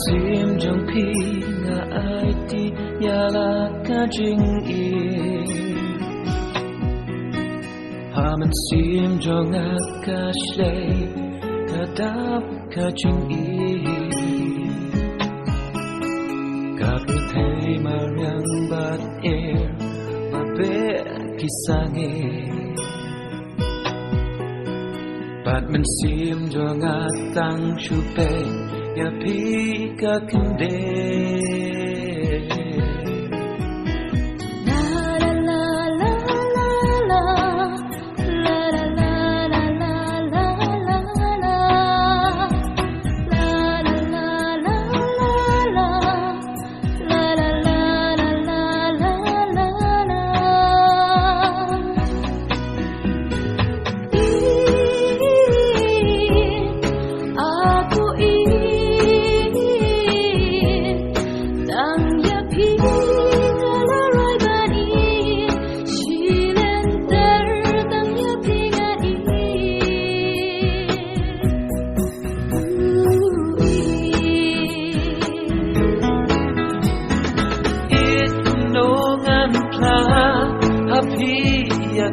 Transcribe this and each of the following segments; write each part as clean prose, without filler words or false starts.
Sim trong khi nga ai ti ya la ka jing e ha man sim trong nga ka shlei ka dap ka jing e ka ke thei ma yang bat air ma be kisange bat man sim trong nga tang shu pe ya pika kende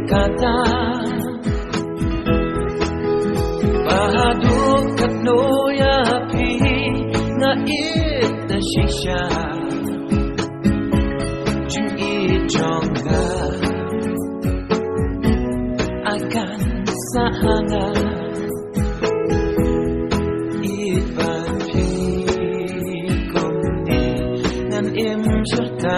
kata bahaduk kat noya pi na it na shisha jing it jonga akan sahanga it ban pi komni nan im serta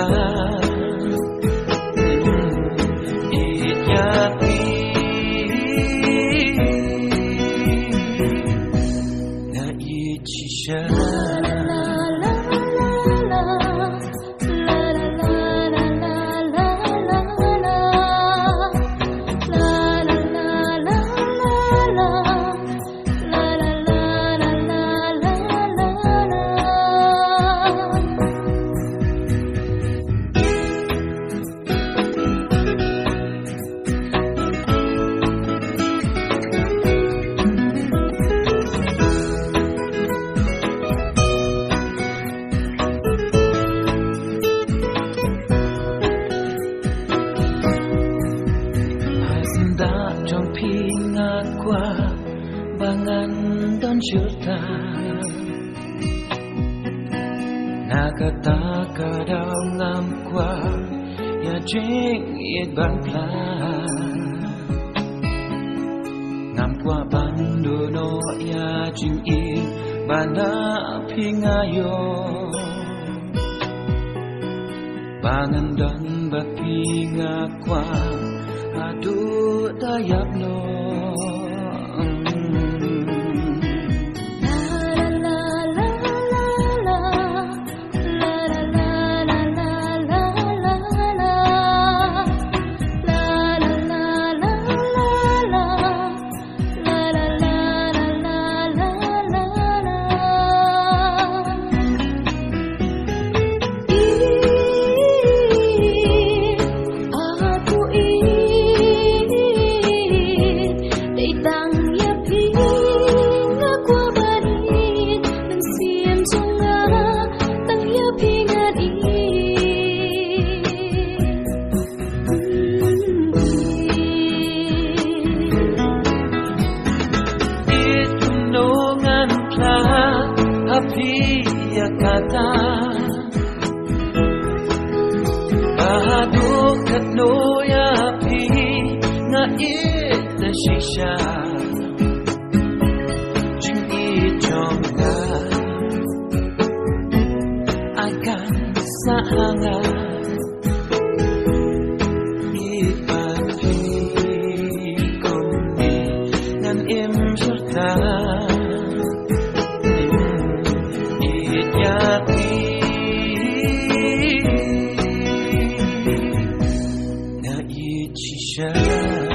bangan dan cerita nakata kadau ngam kwa ya jing it ban pla ngam kwa ban do no ya jing it bana pingayo bangan dan ba pinga kwa adu dayak no ya kata bahaduk kat noya pi na it na shisha jing it jonga akan sahanga ipan pi komni nan im serta na it shisha